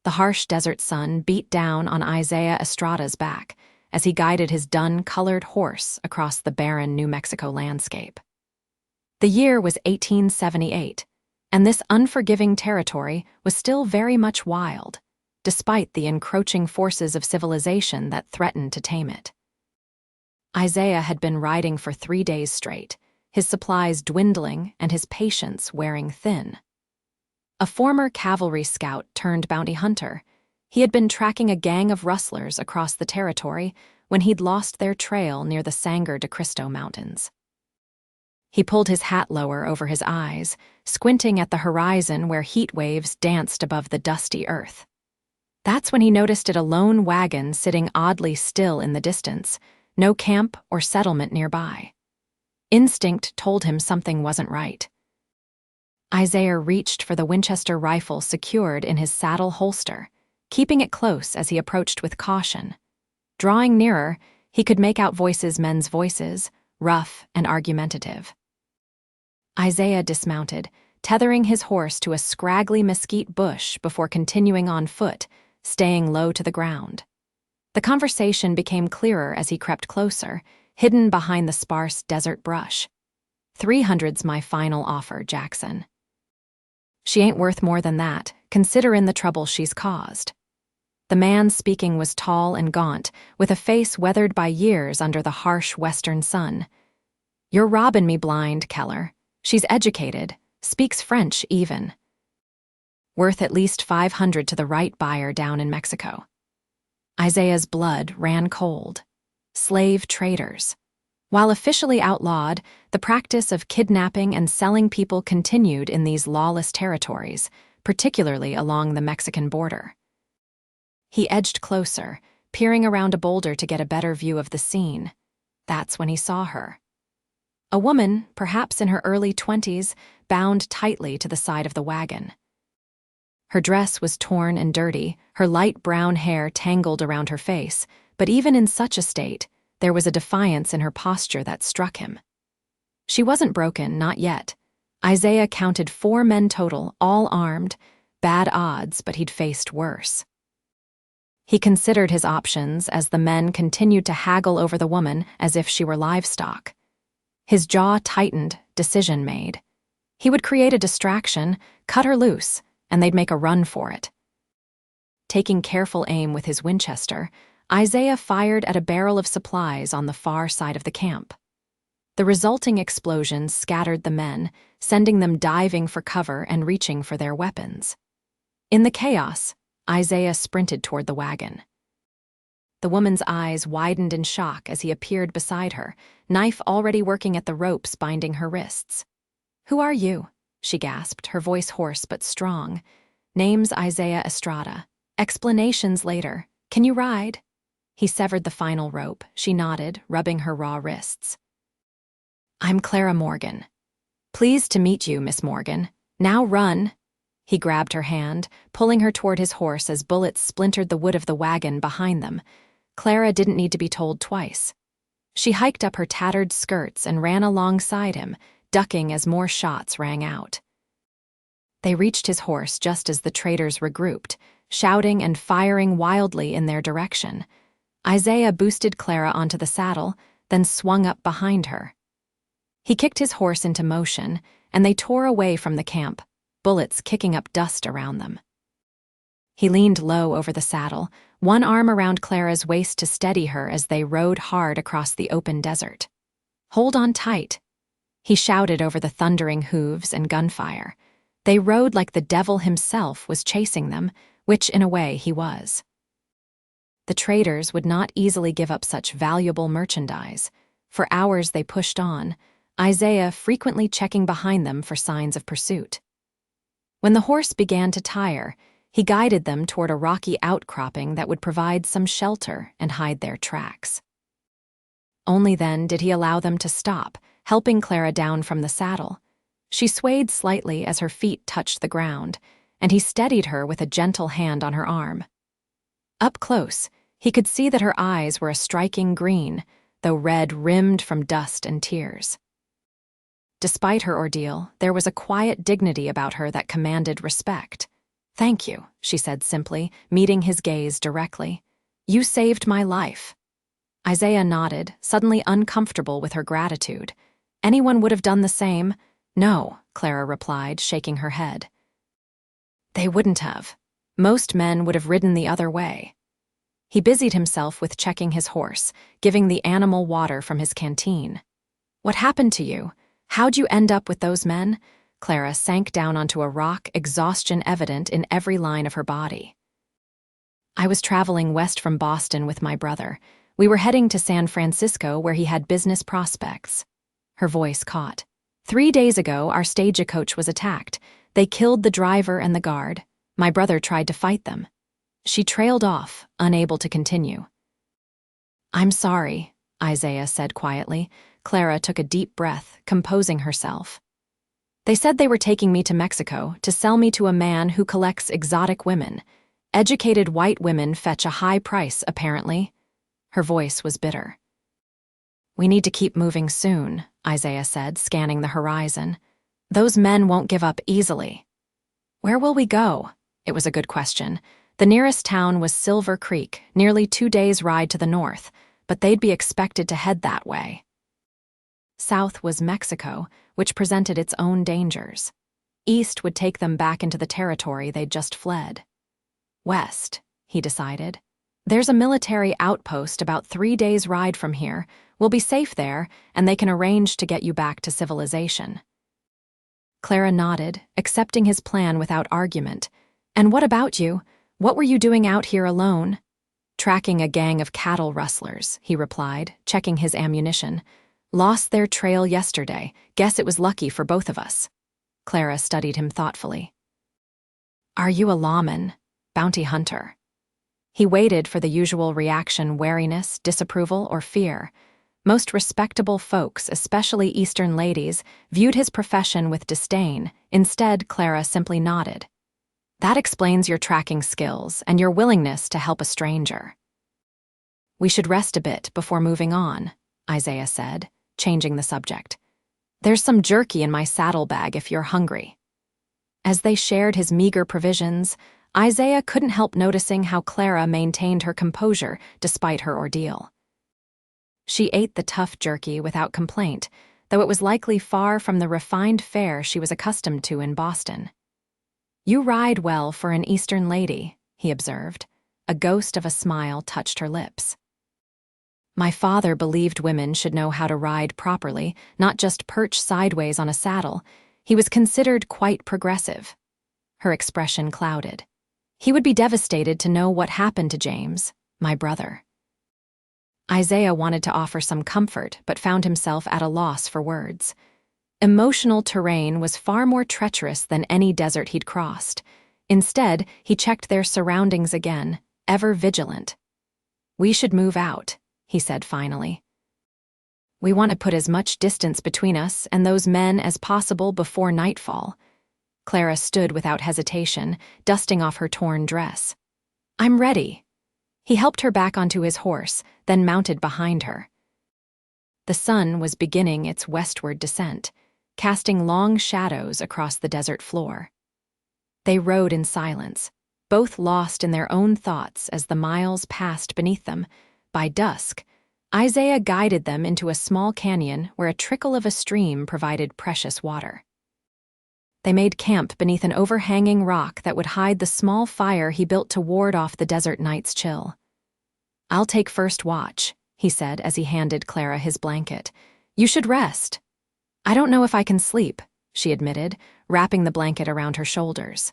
The harsh desert sun beat down on Isaiah Estrada's back as he guided his dun-colored horse across the barren New Mexico landscape. The year was 1878, and this unforgiving territory was still very much wild, despite the encroaching forces of civilization that threatened to tame it. Isaiah had been riding for 3 days straight, his supplies dwindling and his patience wearing thin. A former cavalry scout turned bounty hunter, he had been tracking a gang of rustlers across the territory when he'd lost their trail near the Sangre de Cristo Mountains. He pulled his hat lower over his eyes, squinting at the horizon where heat waves danced above the dusty earth. That's when he noticed a lone wagon sitting oddly still in the distance, no camp or settlement nearby. Instinct told him something wasn't right. Isaiah reached for the Winchester rifle secured in his saddle holster, keeping it close as he approached with caution. Drawing nearer, he could make out men's voices, rough and argumentative. Isaiah dismounted, tethering his horse to a scraggly mesquite bush before continuing on foot, staying low to the ground. The conversation became clearer as he crept closer, hidden behind the sparse desert brush. "300's my final offer, Jackson. She ain't worth more than that, considerin' the trouble she's caused." The man speaking was tall and gaunt, with a face weathered by years under the harsh western sun. "You're robbin' me blind, Keller. She's educated, speaks French even. Worth at least 500 to the right buyer down in Mexico." Isaiah's blood ran cold. Slave traders. While officially outlawed, the practice of kidnapping and selling people continued in these lawless territories, particularly along the Mexican border. He edged closer, peering around a boulder to get a better view of the scene. That's when he saw her. A woman, perhaps in her early 20s, bound tightly to the side of the wagon. Her dress was torn and dirty, her light brown hair tangled around her face, but even in such a state, there was a defiance in her posture that struck him. She wasn't broken, not yet. Isaiah counted 4 men total, all armed. Bad odds, but he'd faced worse. He considered his options as the men continued to haggle over the woman as if she were livestock. His jaw tightened, decision made. He would create a distraction, cut her loose, and they'd make a run for it. Taking careful aim with his Winchester, Isaiah fired at a barrel of supplies on the far side of the camp. The resulting explosion scattered the men, sending them diving for cover and reaching for their weapons. In the chaos, Isaiah sprinted toward the wagon. The woman's eyes widened in shock as he appeared beside her, knife already working at the ropes binding her wrists. "Who are you?" she gasped, her voice hoarse but strong. "Name's Isaiah Estrada. Explanations later. Can you ride?" He severed the final rope. She nodded, rubbing her raw wrists. "I'm Clara Morgan." "Pleased to meet you, Miss Morgan. Now run." He grabbed her hand, pulling her toward his horse as bullets splintered the wood of the wagon behind them. Clara didn't need to be told twice. She hiked up her tattered skirts and ran alongside him, ducking as more shots rang out. They reached his horse just as the traders regrouped, shouting and firing wildly in their direction. Isaiah boosted Clara onto the saddle, then swung up behind her. He kicked his horse into motion, and they tore away from the camp, bullets kicking up dust around them. He leaned low over the saddle, one arm around Clara's waist to steady her as they rode hard across the open desert. "Hold on tight," he shouted over the thundering hooves and gunfire. They rode like the devil himself was chasing them, which in a way he was. The traders would not easily give up such valuable merchandise. For hours they pushed on, Isaiah frequently checking behind them for signs of pursuit. When the horse began to tire, he guided them toward a rocky outcropping that would provide some shelter and hide their tracks. Only then did he allow them to stop, helping Clara down from the saddle. She swayed slightly as her feet touched the ground, and he steadied her with a gentle hand on her arm. Up close, he could see that her eyes were a striking green, though red rimmed from dust and tears. Despite her ordeal, there was a quiet dignity about her that commanded respect. Thank you, she said simply, meeting his gaze directly. You saved my life. Isaiah nodded, suddenly uncomfortable with her gratitude. Anyone would have done the same. No, Clara replied, shaking her head. They wouldn't have. Most men would have ridden the other way. He busied himself with checking his horse, giving the animal water from his canteen. What happened to you? How'd you end up with those men? Clara sank down onto a rock, exhaustion evident in every line of her body. I was traveling west from Boston with my brother. We were heading to San Francisco where he had business prospects. Her voice caught. 3 days ago, our stagecoach was attacked. They killed the driver and the guard. My brother tried to fight them. She trailed off, unable to continue. I'm sorry, Isaiah said quietly. Clara took a deep breath, composing herself. They said they were taking me to Mexico to sell me to a man who collects exotic women. Educated white women fetch a high price, apparently. Her voice was bitter. We need to keep moving soon, Isaiah said, scanning the horizon. Those men won't give up easily. Where will we go? It was a good question. The nearest town was Silver Creek, nearly 2 days' ride to the north, but they'd be expected to head that way. South was Mexico, which presented its own dangers. East would take them back into the territory they'd just fled. West, he decided. There's a military outpost about 3 days' ride from here. We'll be safe there, and they can arrange to get you back to civilization. Clara nodded, accepting his plan without argument. And what about you? What were you doing out here alone? Tracking a gang of cattle rustlers, he replied, checking his ammunition. Lost their trail yesterday. Guess it was lucky for both of us. Clara studied him thoughtfully. Are you a lawman? Bounty hunter? He waited for the usual reaction: wariness, disapproval, or fear. Most respectable folks, especially Eastern ladies, viewed his profession with disdain. Instead, Clara simply nodded. That explains your tracking skills and your willingness to help a stranger. We should rest a bit before moving on, Isaiah said, changing the subject. There's some jerky in my saddlebag if you're hungry. As they shared his meager provisions, Isaiah couldn't help noticing how Clara maintained her composure despite her ordeal. She ate the tough jerky without complaint, though it was likely far from the refined fare she was accustomed to in Boston. You ride well for an Eastern lady, he observed. A ghost of a smile touched her lips. My father believed women should know how to ride properly, not just perch sideways on a saddle. He was considered quite progressive. Her expression clouded. He would be devastated to know what happened to James, my brother. Isaiah wanted to offer some comfort, but found himself at a loss for words. Emotional terrain was far more treacherous than any desert he'd crossed. Instead, he checked their surroundings again, ever vigilant. We should move out, he said finally. We want to put as much distance between us and those men as possible before nightfall. Clara stood without hesitation, dusting off her torn dress. I'm ready. He helped her back onto his horse, then mounted behind her. The sun was beginning its westward descent, casting long shadows across the desert floor. They rode in silence, both lost in their own thoughts as the miles passed beneath them. By dusk, Isaiah guided them into a small canyon where a trickle of a stream provided precious water. They made camp beneath an overhanging rock that would hide the small fire he built to ward off the desert night's chill. I'll take first watch, he said as he handed Clara his blanket. You should rest. I don't know if I can sleep, she admitted, wrapping the blanket around her shoulders.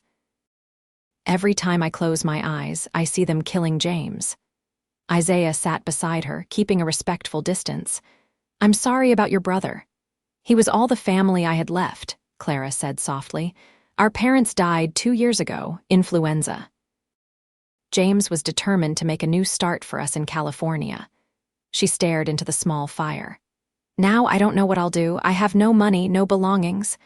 Every time I close my eyes, I see them killing James. Isaiah sat beside her, keeping a respectful distance. I'm sorry about your brother. He was all the family I had left, Clara said softly. Our parents died 2 years ago, influenza. James was determined to make a new start for us in California. She stared into the small fire. Now I don't know what I'll do. I have no money, no belongings.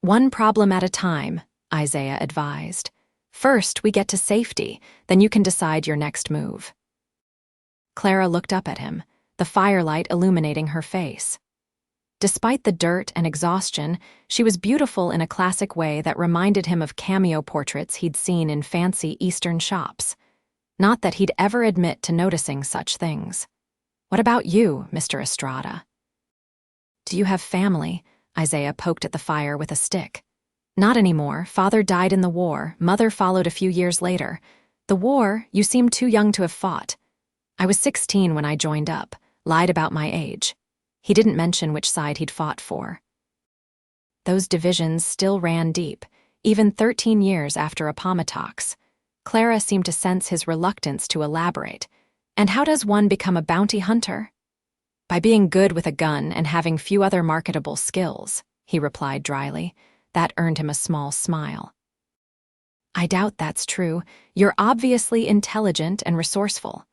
One problem at a time, Isaiah advised. First, we get to safety, then you can decide your next move. Clara looked up at him, the firelight illuminating her face. Despite the dirt and exhaustion, she was beautiful in a classic way that reminded him of cameo portraits he'd seen in fancy Eastern shops. Not that he'd ever admit to noticing such things. "What about you, Mr. Estrada? Do you have family?" Isaiah poked at the fire with a stick. "Not anymore. Father died in the war. Mother followed a few years later. The war, you seem too young to have fought. I was 16 when I joined up, lied about my age." He didn't mention which side he'd fought for. Those divisions still ran deep, even 13 years after Appomattox. Clara seemed to sense his reluctance to elaborate. "And how does one become a bounty hunter?" "By being good with a gun and having few other marketable skills," he replied dryly. That earned him a small smile. "I doubt that's true. You're obviously intelligent and resourceful."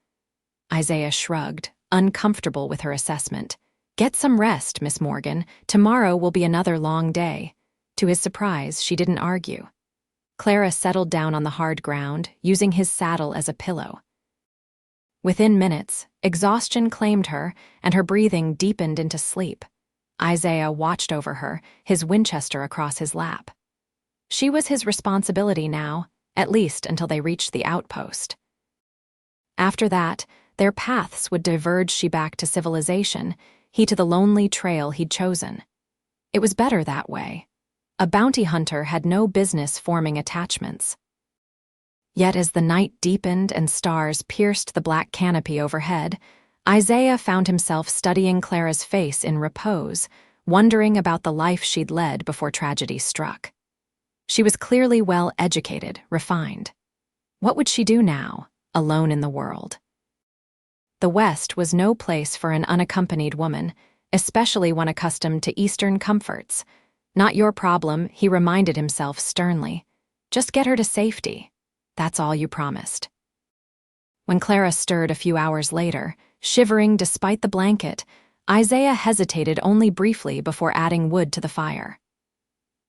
Isaiah shrugged, uncomfortable with her assessment. "Get some rest, Miss Morgan. Tomorrow will be another long day." To his surprise, she didn't argue. Clara settled down on the hard ground, using his saddle as a pillow. Within minutes, exhaustion claimed her, and her breathing deepened into sleep. Isaiah watched over her, his Winchester across his lap. She was his responsibility now, at least until they reached the outpost. After that, their paths would diverge, she back to civilization, he to the lonely trail he'd chosen. It was better that way. A bounty hunter had no business forming attachments. Yet as the night deepened and stars pierced the black canopy overhead, Isaiah found himself studying Clara's face in repose, wondering about the life she'd led before tragedy struck. She was clearly well-educated, refined. What would she do now, alone in the world? The West was no place for an unaccompanied woman, especially one accustomed to Eastern comforts. Not your problem, he reminded himself sternly. Just get her to safety. That's all you promised. When Clara stirred a few hours later, shivering despite the blanket, Isaiah hesitated only briefly before adding wood to the fire.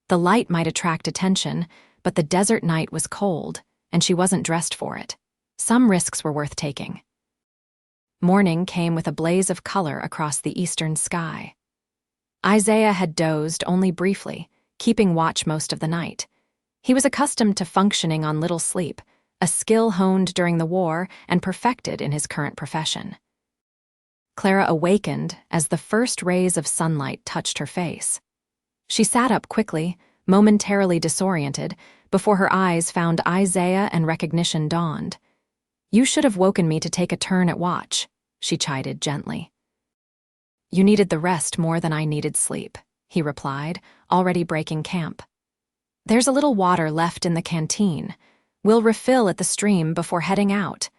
The light might attract attention, but the desert night was cold, and she wasn't dressed for it. Some risks were worth taking. Morning came with a blaze of color across the eastern sky. Isaiah had dozed only briefly, keeping watch most of the night. He was accustomed to functioning on little sleep, a skill honed during the war and perfected in his current profession. Clara awakened as the first rays of sunlight touched her face. She sat up quickly, momentarily disoriented, before her eyes found Isaiah and recognition dawned. "You should have woken me to take a turn at watch," she chided gently. "You needed the rest more than I needed sleep," he replied, already breaking camp. "There's a little water left in the canteen. We'll refill at the stream before heading out."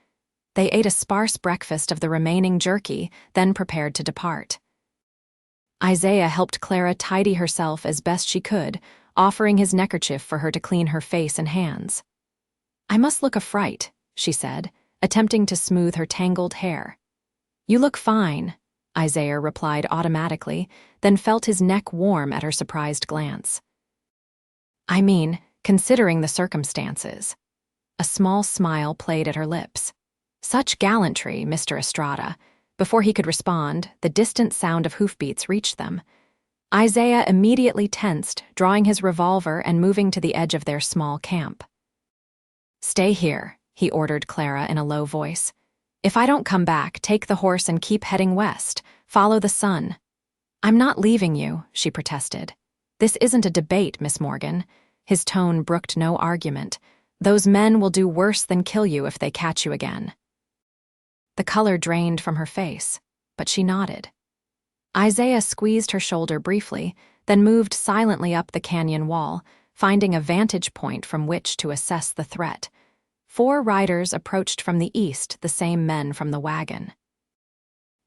They ate a sparse breakfast of the remaining jerky, then prepared to depart. Isaiah helped Clara tidy herself as best she could, offering his neckerchief for her to clean her face and hands. "I must look a fright," she said, attempting to smooth her tangled hair. "You look fine," Isaiah replied automatically, then felt his neck warm at her surprised glance. "I mean, considering the circumstances." A small smile played at her lips. "Such gallantry, Mr. Estrada." Before he could respond, the distant sound of hoofbeats reached them. Isaiah immediately tensed, drawing his revolver and moving to the edge of their small camp. "Stay here," he ordered Clara in a low voice. "If I don't come back, take the horse and keep heading west. Follow the sun." "I'm not leaving you," she protested. "This isn't a debate, Miss Morgan." His tone brooked no argument. "Those men will do worse than kill you if they catch you again." The color drained from her face, but she nodded. Isaiah squeezed her shoulder briefly, then moved silently up the canyon wall, finding a vantage point from which to assess the threat. 4 riders approached from the east, the same men from the wagon.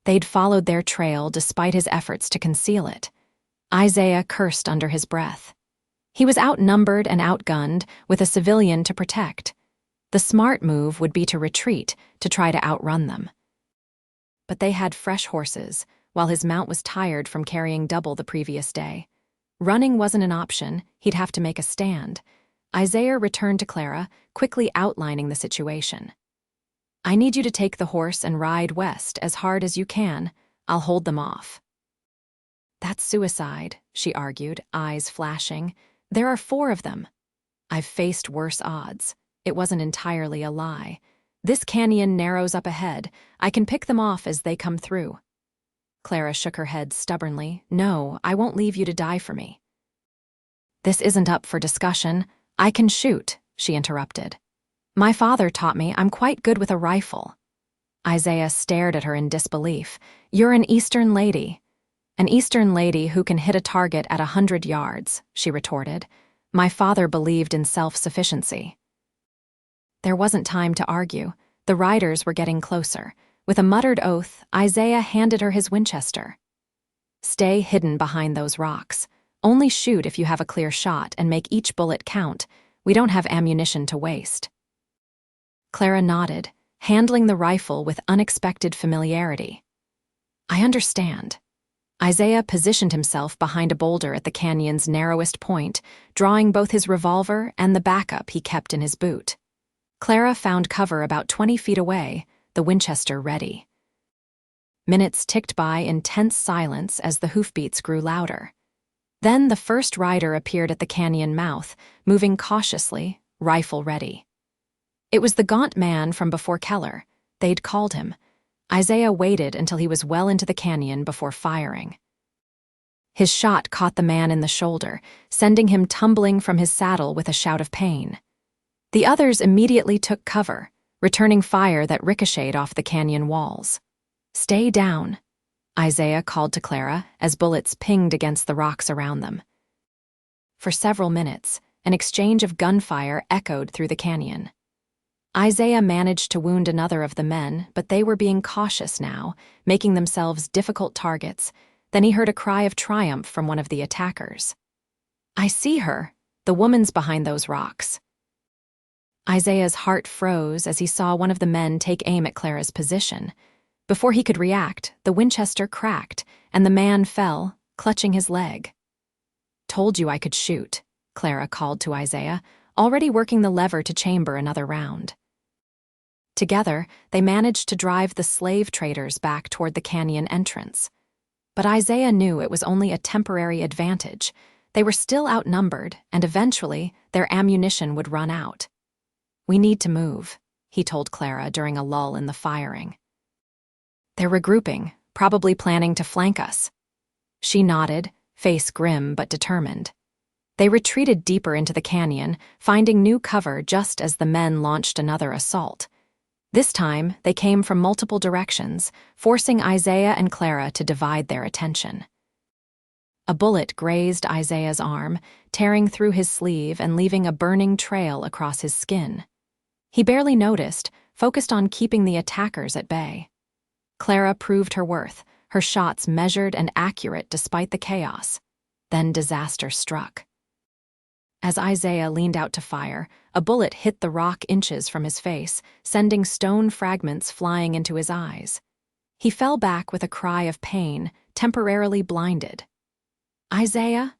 They'd followed their trail despite his efforts to conceal it. Isaiah cursed under his breath. He was outnumbered and outgunned, with a civilian to protect. The smart move would be to retreat, to try to outrun them. But they had fresh horses, while his mount was tired from carrying double the previous day. Running wasn't an option, he'd have to make a stand. Isaiah returned to Clara, quickly outlining the situation. "I need you to take the horse and ride west as hard as you can. I'll hold them off." That's suicide, she argued, eyes flashing. There are 4 of them. I've faced worse odds. It wasn't entirely a lie. This canyon narrows up ahead. I can pick them off as they come through. Clara shook her head stubbornly. No, I won't leave you to die for me. This isn't up for discussion. I can shoot, she interrupted. My father taught me I'm quite good with a rifle. Isaiah stared at her in disbelief. You're an Eastern lady. An Eastern lady who can hit a target at 100 yards, she retorted. My father believed in self-sufficiency. There wasn't time to argue. The riders were getting closer. With a muttered oath, Isaiah handed her his Winchester. Stay hidden behind those rocks. Only shoot if you have a clear shot and make each bullet count. We don't have ammunition to waste. Clara nodded, handling the rifle with unexpected familiarity. I understand. Isaiah positioned himself behind a boulder at the canyon's narrowest point, drawing both his revolver and the backup he kept in his boot. Clara found cover about 20 feet away, the Winchester ready. Minutes ticked by in tense silence as the hoofbeats grew louder. Then the first rider appeared at the canyon mouth, moving cautiously, rifle ready. It was the gaunt man from before Keller. They'd called him. Isaiah waited until he was well into the canyon before firing. His shot caught the man in the shoulder, sending him tumbling from his saddle with a shout of pain. The others immediately took cover, returning fire that ricocheted off the canyon walls. Stay down, Isaiah called to Clara as bullets pinged against the rocks around them. For several minutes, an exchange of gunfire echoed through the canyon. Isaiah managed to wound another of the men, but they were being cautious now, making themselves difficult targets. Then he heard a cry of triumph from one of the attackers. I see her. The woman's behind those rocks. Isaiah's heart froze as he saw one of the men take aim at Clara's position. Before he could react, the Winchester cracked, and the man fell, clutching his leg. Told you I could shoot, Clara called to Isaiah, already working the lever to chamber another round. Together, they managed to drive the slave traders back toward the canyon entrance. But Isaiah knew it was only a temporary advantage. They were still outnumbered, and eventually, their ammunition would run out. We need to move, he told Clara during a lull in the firing. They're regrouping, probably planning to flank us. She nodded, face grim but determined. They retreated deeper into the canyon, finding new cover just as the men launched another assault. This time, they came from multiple directions, forcing Isaiah and Clara to divide their attention. A bullet grazed Isaiah's arm, tearing through his sleeve and leaving a burning trail across his skin. He barely noticed, focused on keeping the attackers at bay. Clara proved her worth, her shots measured and accurate despite the chaos. Then disaster struck. As Isaiah leaned out to fire, a bullet hit the rock inches from his face, sending stone fragments flying into his eyes. He fell back with a cry of pain, temporarily blinded. Isaiah?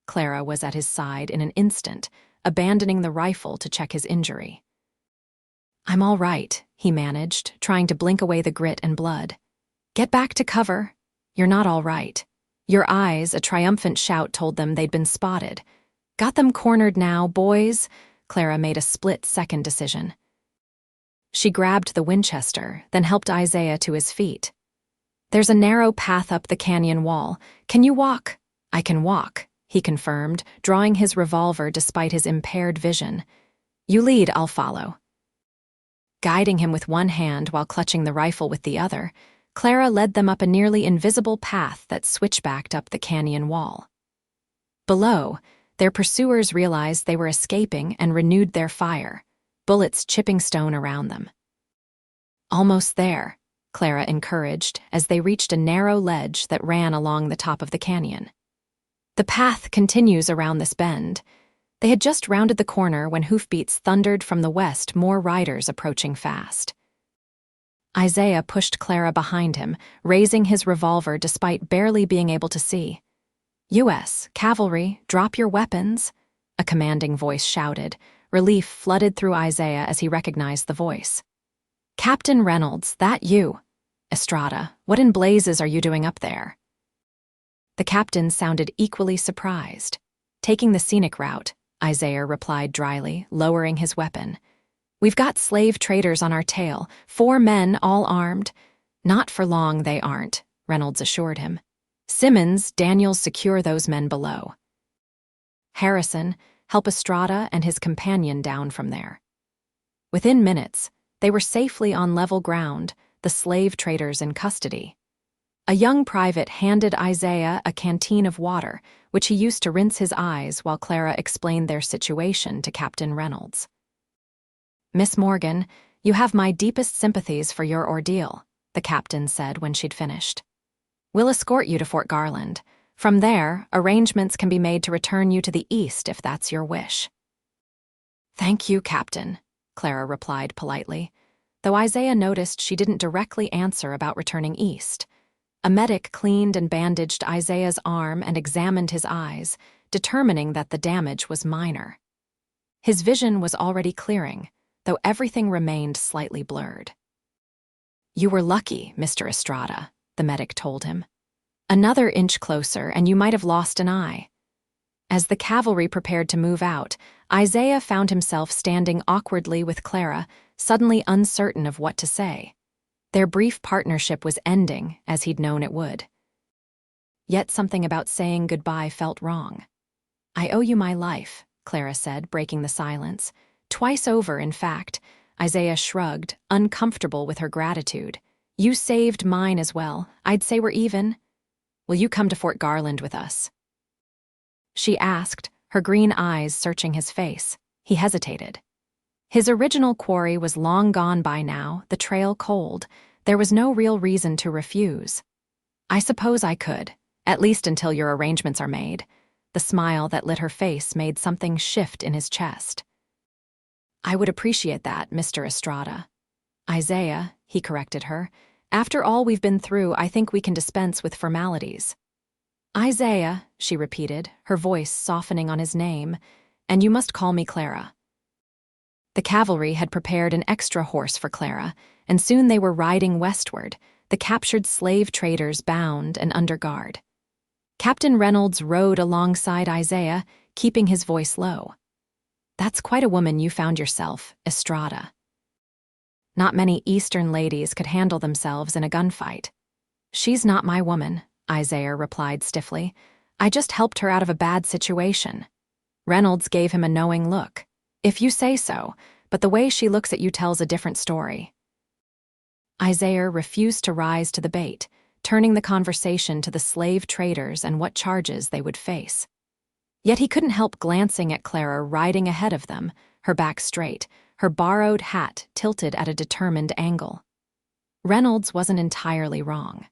Clara was at his side in an instant, abandoning the rifle to check his injury. I'm all right, he managed, trying to blink away the grit and blood. Get back to cover. You're not all right. Your eyes, a triumphant shout told them they'd been spotted. Got them cornered now, boys, Clara made a split-second decision. She grabbed the Winchester, then helped Isaiah to his feet. There's a narrow path up the canyon wall. Can you walk? I can walk, he confirmed, drawing his revolver despite his impaired vision. You lead, I'll follow. Guiding him with one hand while clutching the rifle with the other, Clara led them up a nearly invisible path that switchbacked up the canyon wall. Below, their pursuers realized they were escaping and renewed their fire, bullets chipping stone around them. Almost there, Clara encouraged as they reached a narrow ledge that ran along the top of the canyon. The path continues around this bend. They had just rounded the corner when hoofbeats thundered from the west, more riders approaching fast. Isaiah pushed Clara behind him, raising his revolver despite barely being able to see. U.S. Cavalry, drop your weapons, a commanding voice shouted. Relief flooded through Isaiah as he recognized the voice. Captain Reynolds, that you? Estrada, what in blazes are you doing up there? The captain sounded equally surprised. Taking the scenic route, Isaiah replied dryly, lowering his weapon. We've got slave traders on our tail, 4 men all armed. Not for long, they aren't, Reynolds assured him. Simmons, Daniels secure those men below. Harrison, help Estrada and his companion down from there. Within minutes, they were safely on level ground, the slave traders in custody. A young private handed Isaiah a canteen of water, which he used to rinse his eyes while Clara explained their situation to Captain Reynolds. Miss Morgan, you have my deepest sympathies for your ordeal, the captain said when she'd finished. We'll escort you to Fort Garland. From there, arrangements can be made to return you to the east if that's your wish. Thank you, Captain, Clara replied politely, though Isaiah noticed she didn't directly answer about returning east. A medic cleaned and bandaged Isaiah's arm and examined his eyes, determining that the damage was minor. His vision was already clearing, though everything remained slightly blurred. You were lucky, Mr. Estrada, the medic told him. Another inch closer, and you might have lost an eye. As the cavalry prepared to move out, Isaiah found himself standing awkwardly with Clara, suddenly uncertain of what to say. Their brief partnership was ending, as he'd known it would. Yet something about saying goodbye felt wrong. I owe you my life, Clara said, breaking the silence. Twice over, in fact. Isaiah shrugged, uncomfortable with her gratitude. You saved mine as well. I'd say we're even. Will you come to Fort Garland with us? She asked, her green eyes searching his face. He hesitated. His original quarry was long gone by now, the trail cold. There was no real reason to refuse. I suppose I could, at least until your arrangements are made. The smile that lit her face made something shift in his chest. I would appreciate that, Mr. Estrada. Isaiah, he corrected her. After all we've been through, I think we can dispense with formalities. Isaiah, she repeated, her voice softening on his name, and you must call me Clara. The cavalry had prepared an extra horse for Clara, and soon they were riding westward, the captured slave traders bound and under guard. Captain Reynolds rode alongside Isaiah, keeping his voice low. That's quite a woman you found yourself, Estrada. Not many Eastern ladies could handle themselves in a gunfight. She's not my woman, Isaiah replied stiffly. I just helped her out of a bad situation. Reynolds gave him a knowing look. If you say so, but the way she looks at you tells a different story. Isaiah refused to rise to the bait, turning the conversation to the slave traders and what charges they would face. Yet he couldn't help glancing at Clara riding ahead of them, her back straight, her borrowed hat tilted at a determined angle. Reynolds wasn't entirely wrong.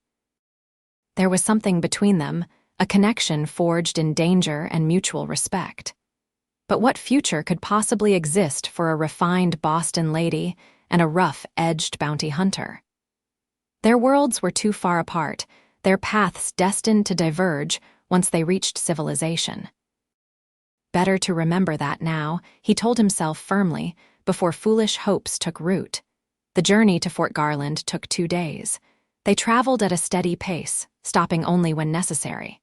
There was something between them, a connection forged in danger and mutual respect. But what future could possibly exist for a refined Boston lady and a rough-edged bounty hunter? Their worlds were too far apart, their paths destined to diverge once they reached civilization. Better to remember that now, he told himself firmly, before foolish hopes took root. The journey to Fort Garland took 2 days. They traveled at a steady pace, stopping only when necessary.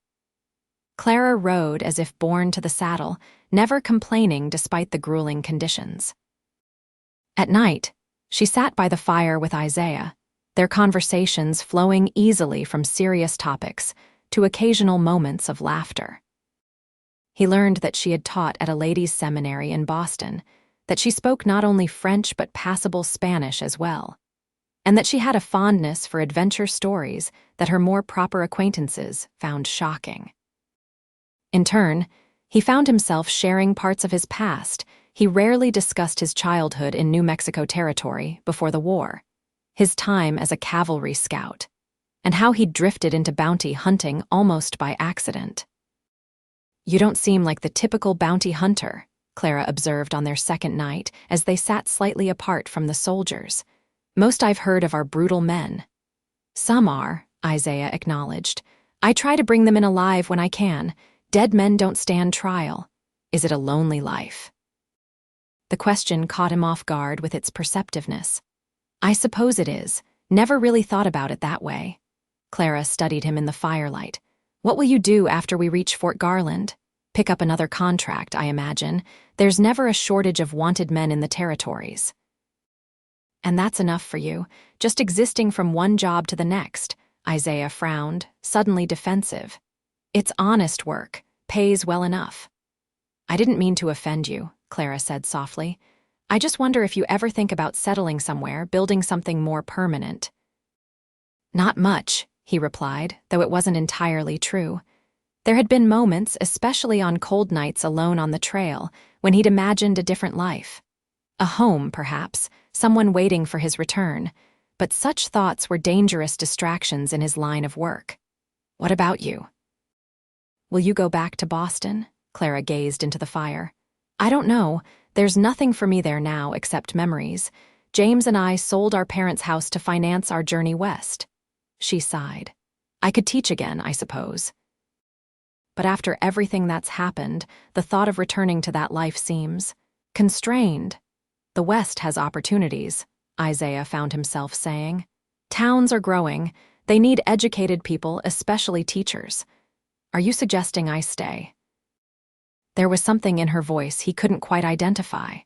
Clara rode as if born to the saddle, never complaining despite the grueling conditions. At night, she sat by the fire with Isaiah, their conversations flowing easily from serious topics to occasional moments of laughter. He learned that she had taught at a ladies' seminary in Boston, that she spoke not only French but passable Spanish as well, and that she had a fondness for adventure stories that her more proper acquaintances found shocking. In turn, he found himself sharing parts of his past. He rarely discussed his childhood in New Mexico territory before the war, his time as a cavalry scout, and how he drifted into bounty hunting almost by accident. You don't seem like the typical bounty hunter, Clara observed on their second night as they sat slightly apart from the soldiers. Most I've heard of are brutal men. Some are, Isaiah acknowledged. I try to bring them in alive when I can. Dead men don't stand trial. Is it a lonely life? The question caught him off guard with its perceptiveness. I suppose it is. Never really thought about it that way. Clara studied him in the firelight. What will you do after we reach Fort Garland? Pick up another contract, I imagine. There's never a shortage of wanted men in the territories. And that's enough for you, just existing from one job to the next, Isaiah frowned, suddenly defensive. It's honest work, pays well enough. I didn't mean to offend you, Clara said softly. I just wonder if you ever think about settling somewhere, building something more permanent. Not much, he replied, though it wasn't entirely true. There had been moments, especially on cold nights alone on the trail, when he'd imagined a different life. A home, perhaps, someone waiting for his return, but such thoughts were dangerous distractions in his line of work. What about you? Will you go back to Boston? Clara gazed into the fire. I don't know. There's nothing for me there now except memories. James and I sold our parents' house to finance our journey west. She sighed. I could teach again, I suppose. But after everything that's happened, the thought of returning to that life seems constrained. The West has opportunities, Isaiah found himself saying. Towns are growing. They need educated people, especially teachers. Are you suggesting I stay? There was something in her voice he couldn't quite identify.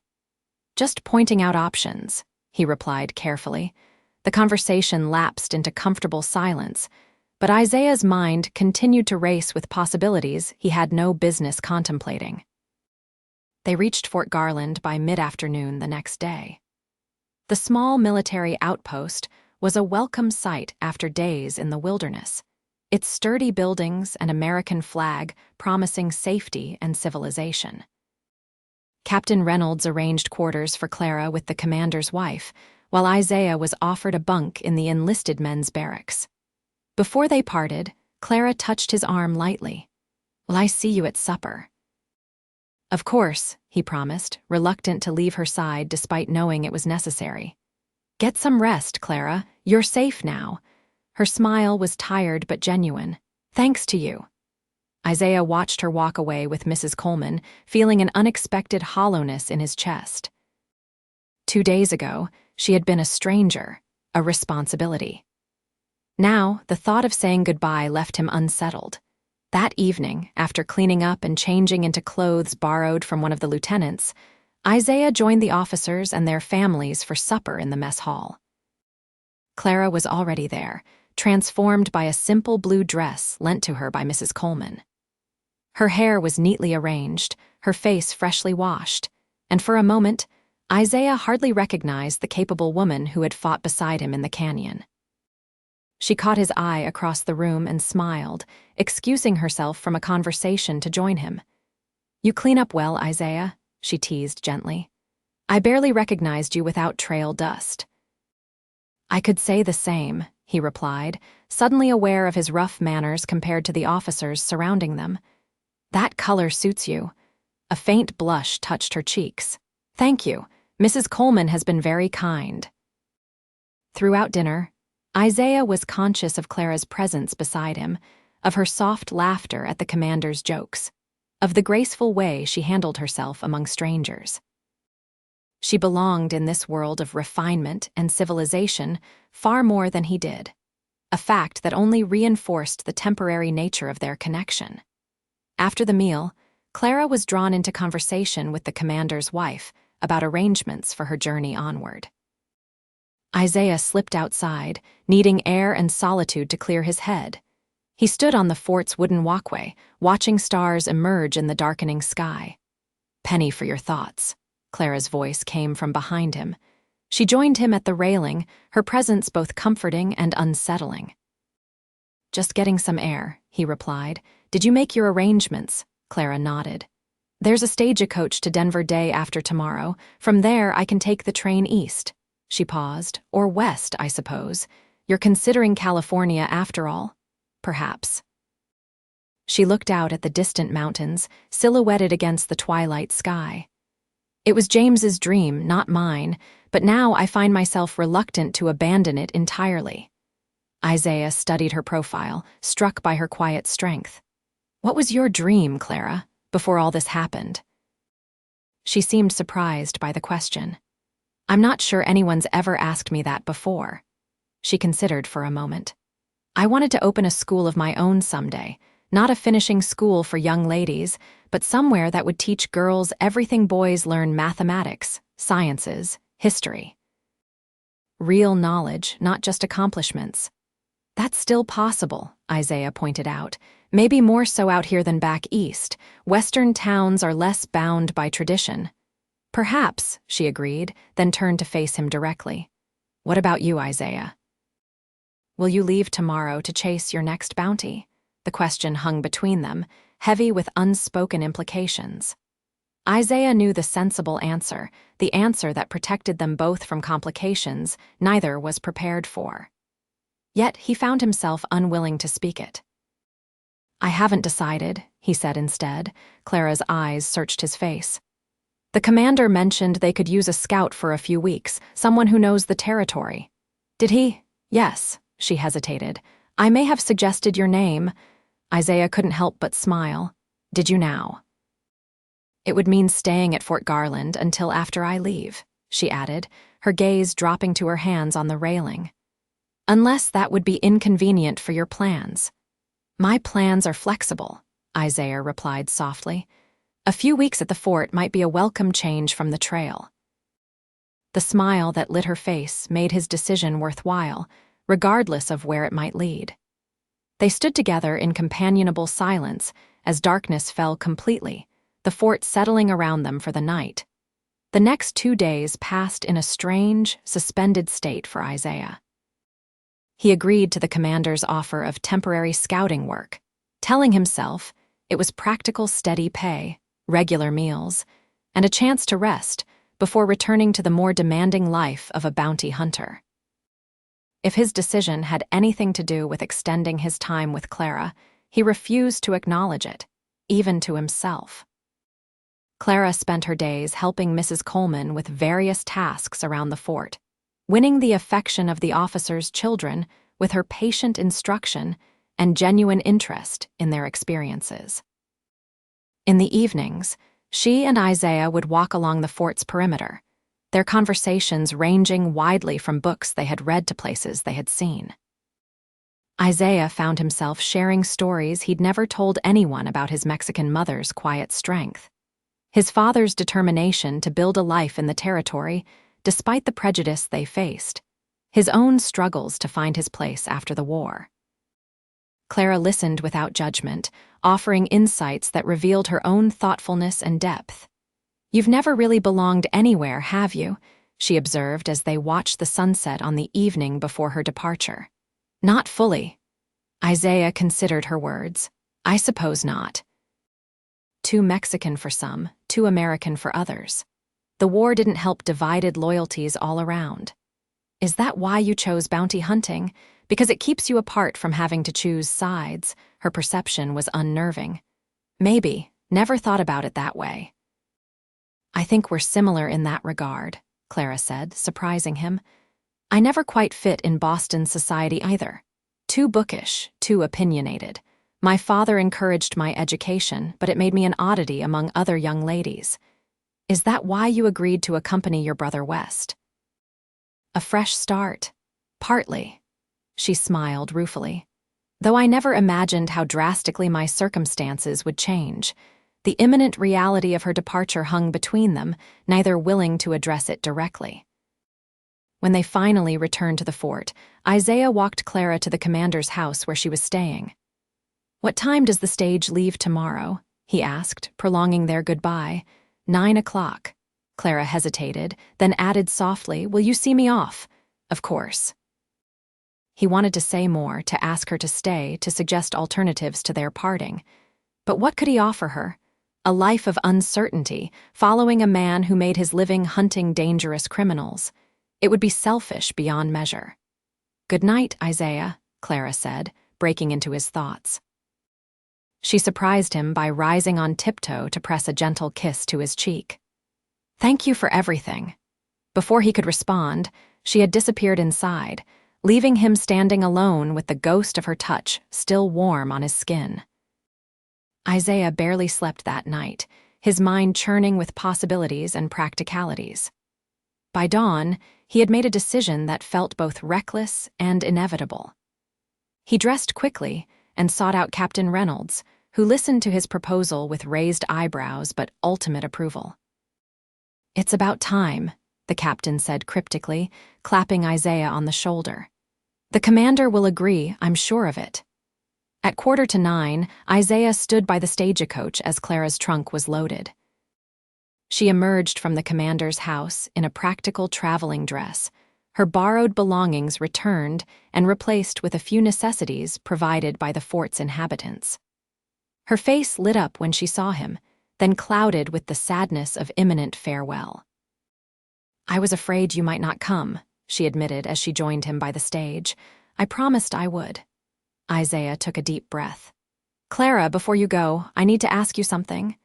Just pointing out options, he replied carefully. The conversation lapsed into comfortable silence, but Isaiah's mind continued to race with possibilities he had no business contemplating. They reached Fort Garland by mid-afternoon the next day. The small military outpost was a welcome sight after days in the wilderness, its sturdy buildings and American flag promising safety and civilization. Captain Reynolds arranged quarters for Clara with the commander's wife, while Isaiah was offered a bunk in the enlisted men's barracks. Before they parted, Clara touched his arm lightly. Will I see you at supper? Of course, he promised, reluctant to leave her side despite knowing it was necessary. Get some rest, Clara. You're safe now. Her smile was tired but genuine. Thanks to you. Isaiah watched her walk away with Mrs. Coleman, feeling an unexpected hollowness in his chest. 2 days ago, she had been a stranger, a responsibility. Now, the thought of saying goodbye left him unsettled. That evening, after cleaning up and changing into clothes borrowed from one of the lieutenants, Isaiah joined the officers and their families for supper in the mess hall. Clara was already there, transformed by a simple blue dress lent to her by Mrs. Coleman. Her hair was neatly arranged, her face freshly washed, and for a moment, Isaiah hardly recognized the capable woman who had fought beside him in the canyon. She caught his eye across the room and smiled, excusing herself from a conversation to join him. You clean up well, Isaiah, she teased gently. I barely recognized you without trail dust. I could say the same, he replied, suddenly aware of his rough manners compared to the officers surrounding them. That color suits you. A faint blush touched her cheeks. Thank you. Mrs. Coleman has been very kind. Throughout dinner, Isaiah was conscious of Clara's presence beside him, of her soft laughter at the commander's jokes, of the graceful way she handled herself among strangers. She belonged in this world of refinement and civilization far more than he did, a fact that only reinforced the temporary nature of their connection. After the meal, Clara was drawn into conversation with the commander's wife about arrangements for her journey onward. Isaiah slipped outside, needing air and solitude to clear his head. He stood on the fort's wooden walkway, watching stars emerge in the darkening sky. Penny for your thoughts, Clara's voice came from behind him. She joined him at the railing, her presence both comforting and unsettling. Just getting some air, he replied. Did you make your arrangements? Clara nodded. There's a stagecoach to Denver day after tomorrow. From there, I can take the train east. She paused. Or west, I suppose. You're considering California after all? Perhaps. She looked out at the distant mountains, silhouetted against the twilight sky. It was James's dream, not mine, but now I find myself reluctant to abandon it entirely. Isaiah studied her profile, struck by her quiet strength. What was your dream, Clara, before all this happened? She seemed surprised by the question. I'm not sure anyone's ever asked me that before. She considered for a moment. I wanted to open a school of my own someday, Not a finishing school for young ladies, but somewhere that would teach girls everything boys learn: mathematics, sciences, history. Real knowledge, not just accomplishments. That's still possible, Isaiah pointed out. Maybe more so out here than back east. Western towns are less bound by tradition. Perhaps, she agreed, then turned to face him directly. What about you, Isaiah? Will you leave tomorrow to chase your next bounty? The question hung between them, heavy with unspoken implications. Isaiah knew the sensible answer, the answer that protected them both from complications neither was prepared for. Yet he found himself unwilling to speak it. I haven't decided, he said instead. Clara's eyes searched his face. The commander mentioned they could use a scout for a few weeks, someone who knows the territory. Did he? Yes, she hesitated. I may have suggested your name. Isaiah couldn't help but smile. Did you now? It would mean staying at Fort Garland until after I leave, she added, her gaze dropping to her hands on the railing. Unless that would be inconvenient for your plans. My plans are flexible, Isaiah replied softly. A few weeks at the fort might be a welcome change from the trail. The smile that lit her face made his decision worthwhile, regardless of where it might lead. They stood together in companionable silence as darkness fell completely, the fort settling around them for the night. The next 2 days passed in a strange, suspended state for Isaiah. He agreed to the commander's offer of temporary scouting work, telling himself it was practical, steady pay, regular meals, and a chance to rest before returning to the more demanding life of a bounty hunter. If his decision had anything to do with extending his time with Clara, he refused to acknowledge it, even to himself. Clara spent her days helping Mrs. Coleman with various tasks around the fort, winning the affection of the officers' children with her patient instruction and genuine interest in their experiences. In the evenings, she and Isaiah would walk along the fort's perimeter, their conversations ranging widely from books they had read to places they had seen. Isaiah found himself sharing stories he'd never told anyone about his Mexican mother's quiet strength, his father's determination to build a life in the territory despite the prejudice they faced, his own struggles to find his place after the war. Clara listened without judgment, offering insights that revealed her own thoughtfulness and depth. You've never really belonged anywhere, have you? She observed as they watched the sunset on the evening before her departure. Not fully. Isaiah considered her words. I suppose not. Too Mexican for some, too American for others. The war didn't help divided loyalties all around. Is that why you chose bounty hunting? Because it keeps you apart from having to choose sides. Her perception was unnerving. Maybe, never thought about it that way. I think we're similar in that regard, Clara said, surprising him. I never quite fit in Boston society either. Too bookish, too opinionated. My father encouraged my education, but it made me an oddity among other young ladies. Is that why you agreed to accompany your brother west? A fresh start. Partly. She smiled ruefully. Though I never imagined how drastically my circumstances would change, the imminent reality of her departure hung between them, neither willing to address it directly. When they finally returned to the fort, Isaiah walked Clara to the commander's house where she was staying. What time does the stage leave tomorrow? He asked, prolonging their goodbye. 9 o'clock. Clara hesitated, then added softly, Will you see me off? Of course. He wanted to say more, to ask her to stay, to suggest alternatives to their parting. But what could he offer her? A life of uncertainty, following a man who made his living hunting dangerous criminals. It would be selfish beyond measure. Good night, Isaiah, Clara said, breaking into his thoughts. She surprised him by rising on tiptoe to press a gentle kiss to his cheek. Thank you for everything. Before he could respond, she had disappeared inside, leaving him standing alone with the ghost of her touch still warm on his skin. Isaiah barely slept that night, his mind churning with possibilities and practicalities. By dawn, he had made a decision that felt both reckless and inevitable. He dressed quickly, and sought out Captain Reynolds, who listened to his proposal with raised eyebrows but ultimate approval. "It's about time," the captain said cryptically, clapping Isaiah on the shoulder. "The commander will agree, I'm sure of it." At 8:45, Isaiah stood by the stagecoach as Clara's trunk was loaded. She emerged from the commander's house in a practical traveling dress, her borrowed belongings returned and replaced with a few necessities provided by the fort's inhabitants. Her face lit up when she saw him, then clouded with the sadness of imminent farewell. "I was afraid you might not come," she admitted as she joined him by the stage. "I promised I would." Isaiah took a deep breath. "Clara, before you go, I need to ask you something."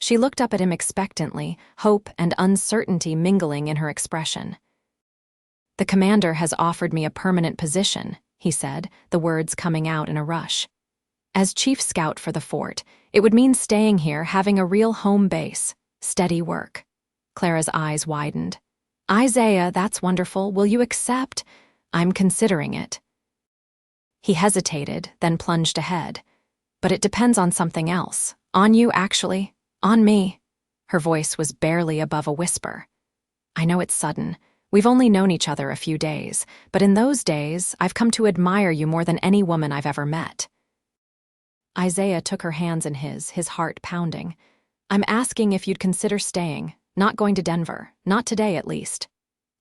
She looked up at him expectantly, hope and uncertainty mingling in her expression. "The commander has offered me a permanent position," he said, the words coming out in a rush. "As chief scout for the fort, it would mean staying here, having a real home base, steady work." Clara's eyes widened. "Isaiah, that's wonderful. Will you accept?" "I'm considering it." He hesitated, then plunged ahead. "But it depends on something else. On you, actually. On me." Her voice was barely above a whisper. "I know it's sudden. We've only known each other a few days, but in those days, I've come to admire you more than any woman I've ever met." Isaiah took her hands in his heart pounding. "I'm asking if you'd consider staying, not going to Denver, not today at least."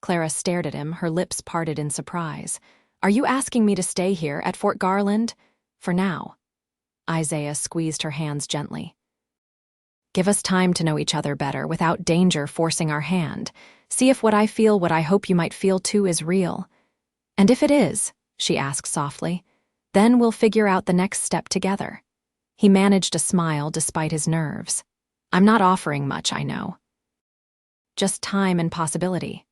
Clara stared at him, her lips parted in surprise. "Are you asking me to stay here at Fort Garland? For now?" Isaiah squeezed her hands gently. "Give us time to know each other better without danger forcing our hand. See if what I feel, what I hope you might feel too, is real. And if it is," she asked softly, "then we'll figure out the next step together." He managed a smile despite his nerves. "I'm not offering much, I know. Just time and possibility."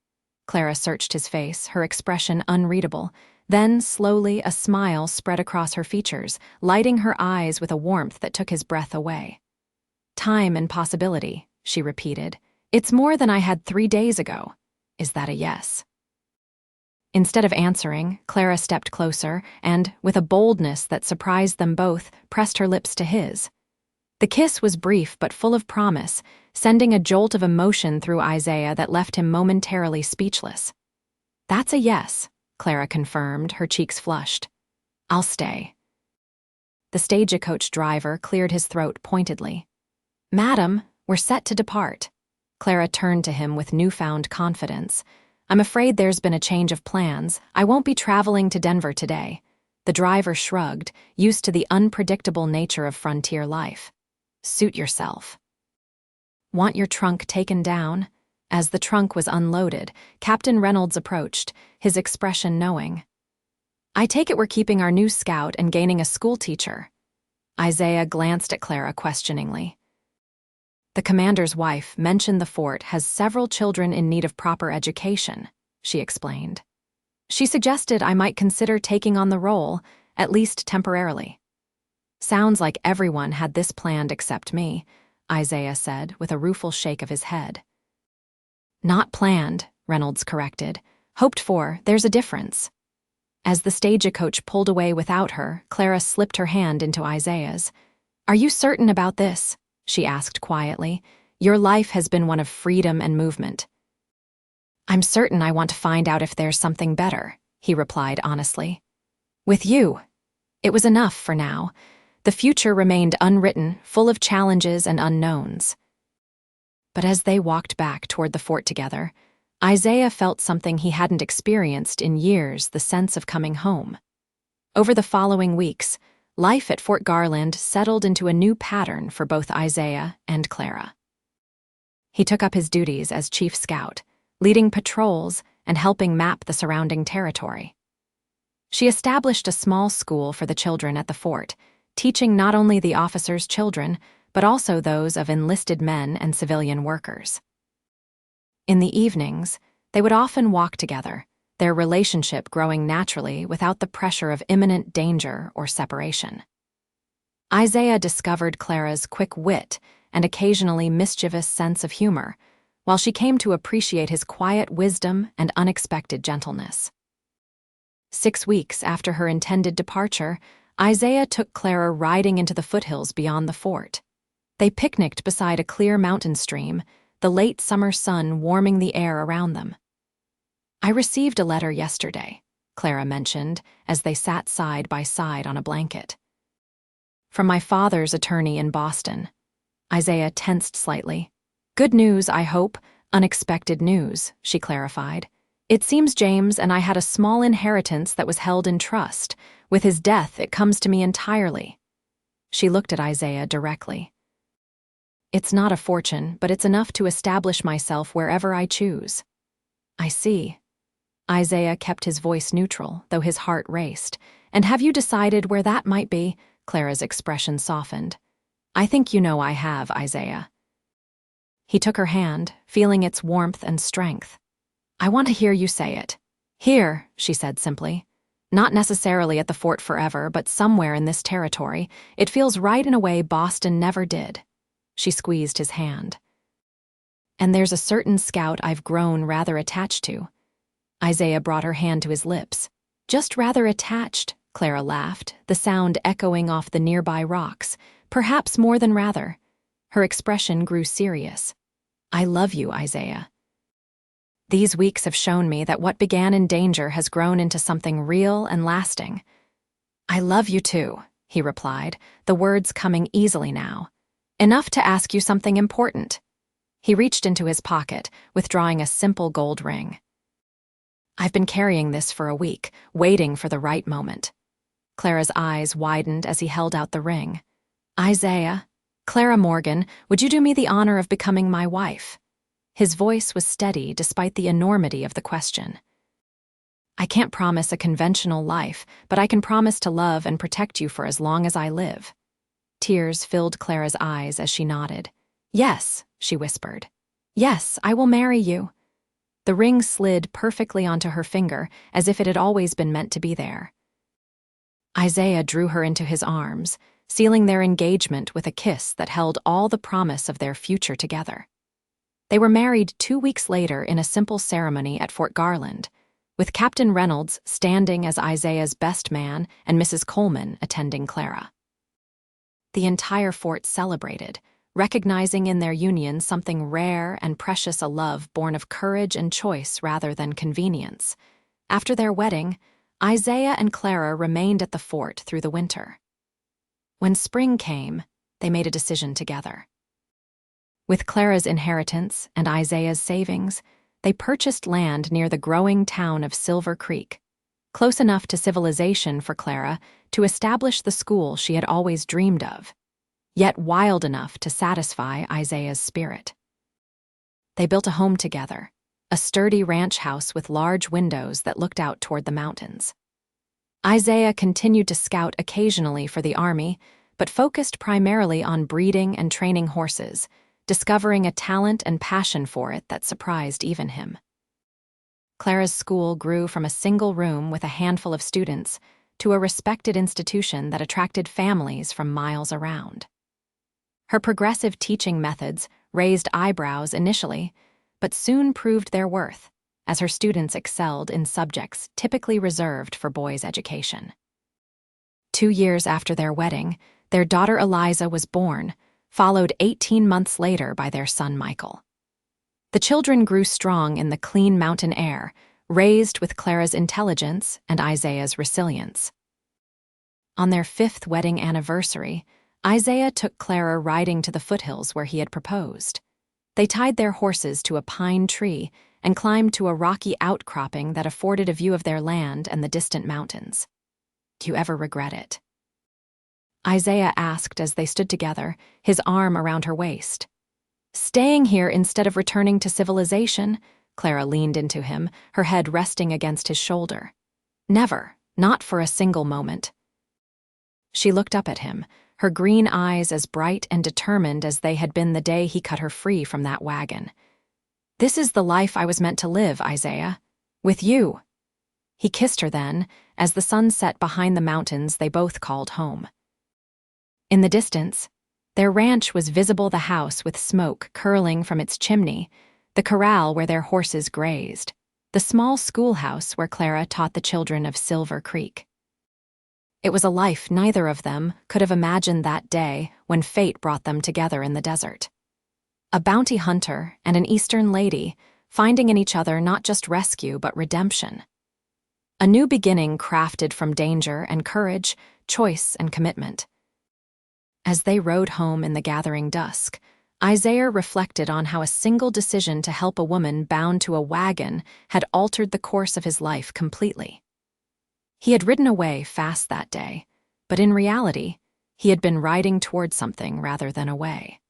Clara searched his face, her expression unreadable. Then, slowly, a smile spread across her features, lighting her eyes with a warmth that took his breath away. "Time and possibility," she repeated. "It's more than I had 3 days ago. Is that a yes?" Instead of answering, Clara stepped closer and, with a boldness that surprised them both, pressed her lips to his. The kiss was brief but full of promise, sending a jolt of emotion through Isaiah that left him momentarily speechless. "That's a yes," Clara confirmed, her cheeks flushed. "I'll stay." The stagecoach driver cleared his throat pointedly. "Madam, we're set to depart." Clara turned to him with newfound confidence. "I'm afraid there's been a change of plans. I won't be traveling to Denver today." The driver shrugged, used to the unpredictable nature of frontier life. "Suit yourself." "Want your trunk taken down?" As the trunk was unloaded, Captain Reynolds approached, his expression knowing. "I take it we're keeping our new scout and gaining a schoolteacher." Isaiah glanced at Clara questioningly. "The commander's wife mentioned the fort has several children in need of proper education," she explained. "She suggested I might consider taking on the role, at least temporarily." "Sounds like everyone had this planned except me," Isaiah said with a rueful shake of his head. "Not planned," Reynolds corrected. "Hoped for, there's a difference." As the stagecoach pulled away without her, Clara slipped her hand into Isaiah's. "Are you certain about this?" she asked quietly. "Your life has been one of freedom and movement." "I'm certain I want to find out if there's something better," he replied honestly. "With you." It was enough for now. The future remained unwritten, full of challenges and unknowns. But as they walked back toward the fort together, Isaiah felt something he hadn't experienced in years, the sense of coming home. Over the following weeks, life at Fort Garland settled into a new pattern for both Isaiah and Clara. He took up his duties as chief scout, leading patrols and helping map the surrounding territory. She established a small school for the children at the fort, teaching not only the officers' children, but also those of enlisted men and civilian workers. In the evenings, they would often walk together, their relationship growing naturally without the pressure of imminent danger or separation. Isaiah discovered Clara's quick wit and occasionally mischievous sense of humor, while she came to appreciate his quiet wisdom and unexpected gentleness. 6 weeks after her intended departure, Isaiah took Clara riding into the foothills beyond the fort. They picnicked beside a clear mountain stream, the late summer sun warming the air around them. "I received a letter yesterday," Clara mentioned as they sat side by side on a blanket. "From my father's attorney in Boston." Isaiah tensed slightly. "Good news, I hope. Unexpected news," she clarified. "It seems James and I had a small inheritance that was held in trust. With his death, it comes to me entirely." She looked at Isaiah directly. "It's not a fortune, but it's enough to establish myself wherever I choose." "I see." Isaiah kept his voice neutral, though his heart raced. "And have you decided where that might be?" Clara's expression softened. "I think you know I have, Isaiah." He took her hand, feeling its warmth and strength. "I want to hear you say it." "Here," she said simply. "Not necessarily at the fort forever, but somewhere in this territory. It feels right in a way Boston never did." She squeezed his hand. "And there's a certain scout I've grown rather attached to." Isaiah brought her hand to his lips. "Just rather attached," Clara laughed, the sound echoing off the nearby rocks. "Perhaps more than rather." Her expression grew serious. "I love you, Isaiah. These weeks have shown me that what began in danger has grown into something real and lasting." "I love you too," he replied, the words coming easily now. "Enough to ask you something important." He reached into his pocket, withdrawing a simple gold ring. "I've been carrying this for a week, waiting for the right moment." Clara's eyes widened as he held out the ring. "Isaiah, Clara Morgan, would you do me the honor of becoming my wife?" His voice was steady despite the enormity of the question. "I can't promise a conventional life, but I can promise to love and protect you for as long as I live." Tears filled Clara's eyes as she nodded. "Yes," she whispered. "Yes, I will marry you." The ring slid perfectly onto her finger, as if it had always been meant to be there. Isaiah drew her into his arms, sealing their engagement with a kiss that held all the promise of their future together. They were married 2 weeks later in a simple ceremony at Fort Garland, with Captain Reynolds standing as Isaiah's best man and Mrs. Coleman attending Clara. The entire fort celebrated, recognizing in their union something rare and precious, a love born of courage and choice rather than convenience. After their wedding, Isaiah and Clara remained at the fort through the winter. When spring came, they made a decision together. With Clara's inheritance and Isaiah's savings, they purchased land near the growing town of Silver Creek, close enough to civilization for Clara to establish the school she had always dreamed of, yet wild enough to satisfy Isaiah's spirit. They built a home together, a sturdy ranch house with large windows that looked out toward the mountains. Isaiah continued to scout occasionally for the army, but focused primarily on breeding and training horses, discovering a talent and passion for it that surprised even him. Clara's school grew from a single room with a handful of students to a respected institution that attracted families from miles around. Her progressive teaching methods raised eyebrows initially, but soon proved their worth, as her students excelled in subjects typically reserved for boys' education. 2 years after their wedding, their daughter Eliza was born, followed 18 months later by their son Michael. The children grew strong in the clean mountain air, raised with Clara's intelligence and Isaiah's resilience. On their 5th wedding anniversary, Isaiah took Clara riding to the foothills where he had proposed. They tied their horses to a pine tree and climbed to a rocky outcropping that afforded a view of their land and the distant mountains. "Do you ever regret it?" Isaiah asked as they stood together, his arm around her waist. "Staying here instead of returning to civilization?" Clara leaned into him, her head resting against his shoulder. "Never, not for a single moment." She looked up at him, her green eyes as bright and determined as they had been the day he cut her free from that wagon. "This is the life I was meant to live, Isaiah. With you." He kissed her then, as the sun set behind the mountains they both called home. In the distance, their ranch was visible, the house with smoke curling from its chimney, the corral where their horses grazed, the small schoolhouse where Clara taught the children of Silver Creek. It was a life neither of them could have imagined that day when fate brought them together in the desert. A bounty hunter and an Eastern lady, finding in each other not just rescue but redemption. A new beginning crafted from danger and courage, choice and commitment. As they rode home in the gathering dusk, Isaiah reflected on how a single decision to help a woman bound to a wagon had altered the course of his life completely. He had ridden away fast that day, but in reality, he had been riding toward something rather than away.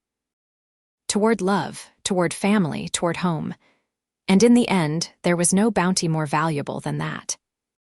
Toward love, toward family, toward home. And in the end, there was no bounty more valuable than that.